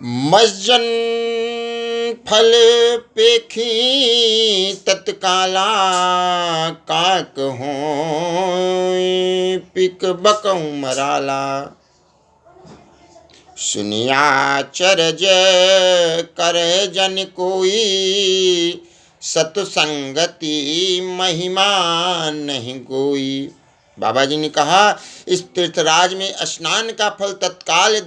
मज्जन फल पेखी तत्काला, काक हो पिक बकऊ मराला। सुनिया चरज कर जन कोई, सतसंगति महिमा नहीं कोई। बाबा जी ने कहा, इस तीर्थराज में स्नान का फल तत्काल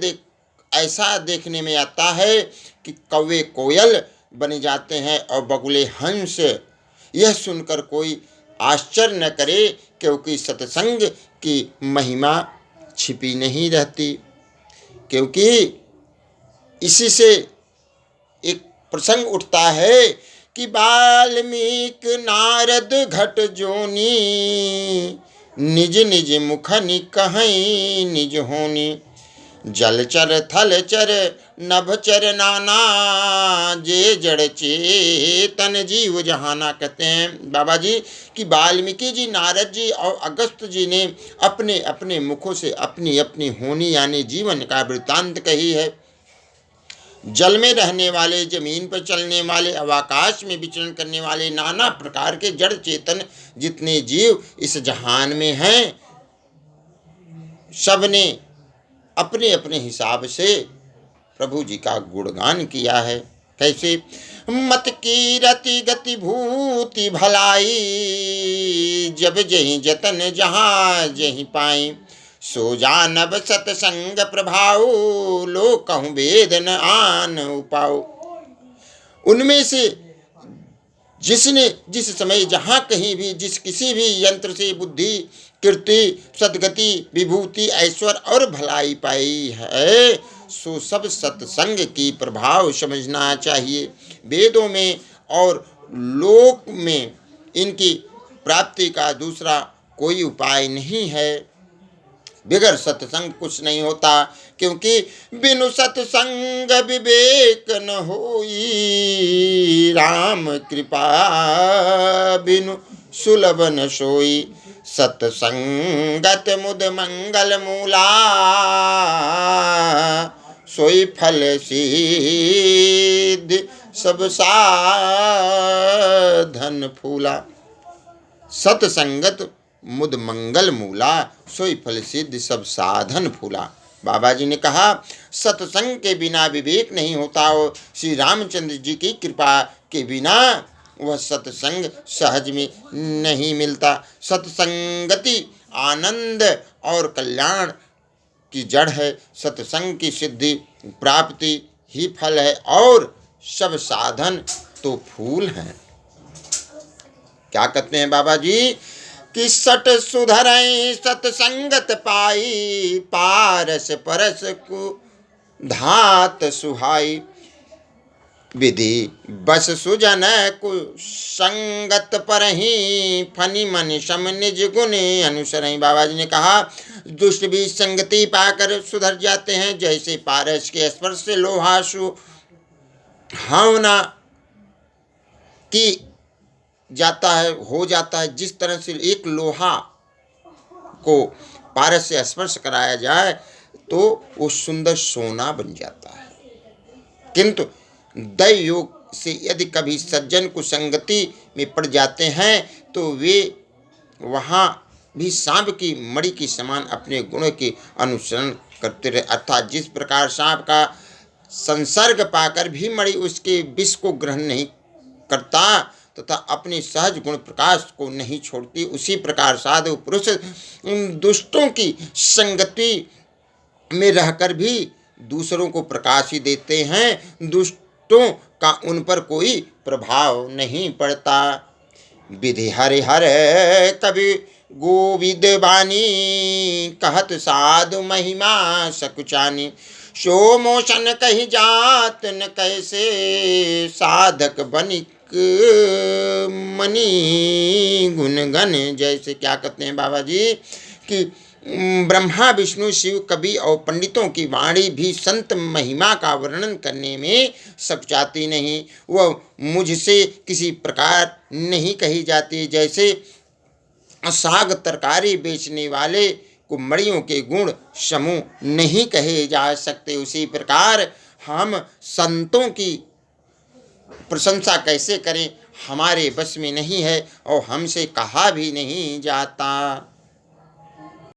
ऐसा देखने में आता है कि कौवे कोयल बन जाते हैं और बगुले हंस। यह सुनकर कोई आश्चर्य न करे, क्योंकि सत्संग की महिमा छिपी नहीं रहती। क्योंकि इसी से एक प्रसंग उठता है कि वाल्मीकि नारद घट जोनी, निज निज मुखनि कहीं निज होनी। जलचर थलचर नभचर नाना, जे जड़ चेतन जीव जहाना। कहते हैं बाबा जी कि वाल्मीकि जी, नारद जी और अगस्त जी ने अपने अपने मुखों से अपनी अपनी होनी यानी जीवन का वृत्तांत कही है। जल में रहने वाले, जमीन पर चलने वाले, अवाकाश में विचरण करने वाले नाना प्रकार के जड़ चेतन जितने जीव इस जहान में हैं, सबने अपने अपने हिसाब से प्रभु जी का गुणगान किया है। कैसे? मत की रति गति भूति भलाई, जब जहीं जतन जहाँ जहीं पाई। सो जानब सतसंग प्रभाव, लो कहूँ वेद न आन उपाओ। उनमें से जिसने जिस समय जहाँ कहीं भी जिस किसी भी यंत्र से बुद्धि, कीर्ति, सद्गति, विभूति, ऐश्वर्य और भलाई पाई है, सो सब सत्संग की प्रभाव समझना चाहिए। वेदों में और लोक में इनकी प्राप्ति का दूसरा कोई उपाय नहीं है। बिगर सत्संग कुछ नहीं होता, क्योंकि बिनु सत्संग विवेक न होई। राम कृपा बिनु सुलभ न सोई, सत्संगत मुद मंगल मूला। सोई फल सिद्धि सब साधन फूला। सत्संगत मुद मंगल मूला, सोई फल सिद्धि सब साधन फूला। बाबा जी ने कहा, सत्संग के बिना विवेक नहीं होता। और श्री रामचंद्र जी की कृपा के बिना वह सत्संग सहज में नहीं मिलता। सत्संगति आनंद और कल्याण की जड़ है। सत्संग की सिद्धि प्राप्ति ही फल है, और सब साधन तो फूल हैं। क्या कहते हैं बाबा जी कि सट सुधरई सत्संगत पाई, पारस परस को धात सुहाई। विधि बस सुजन कुसंगत परही, फनि मन सम निज गुण अनुसरई। बाबा जी ने कहा, दुष्ट भी संगति पाकर सुधर जाते हैं, जैसे पारस के स्पर्श से लोहा सुहावना की जाता है, हो जाता है। जिस तरह से एक लोहा को पारस से स्पर्श कराया जाए तो वो सुंदर सोना बन जाता है। किंतु दैव योग से यदि कभी सज्जन को संगति में पड़ जाते हैं तो वे वहाँ भी सांप की मणि के समान अपने गुणों के अनुसरण करते रहे। अर्थात जिस प्रकार सांप का संसर्ग पाकर भी मणि उसके विष को ग्रहण नहीं करता तथा अपने सहज गुण प्रकाश को नहीं छोड़ती, उसी प्रकार साधु पुरुष दुष्टों की संगति में रहकर भी दूसरों को प्रकाश ही देते हैं। दुष्टों का उन पर कोई प्रभाव नहीं पड़ता। विधि हरि हर कवि गोविद बानी, कहत साधु महिमा सकुचानी। सो मोशन कहीं जात न कैसे, साधक बनिक मनी गुणगन जैसे। क्या कहते हैं बाबा जी कि ब्रह्मा विष्णु शिव कवि और पंडितों की वाणी भी संत महिमा का वर्णन करने में सकुचाती नहीं। वह मुझसे किसी प्रकार नहीं कही जाती। जैसे साग तरकारी बेचने वाले को मड़ियों के गुण समूह नहीं कहे जा सकते, उसी प्रकार हम संतों की प्रशंसा कैसे करें, हमारे बस में नहीं है और हमसे कहा भी नहीं जाता।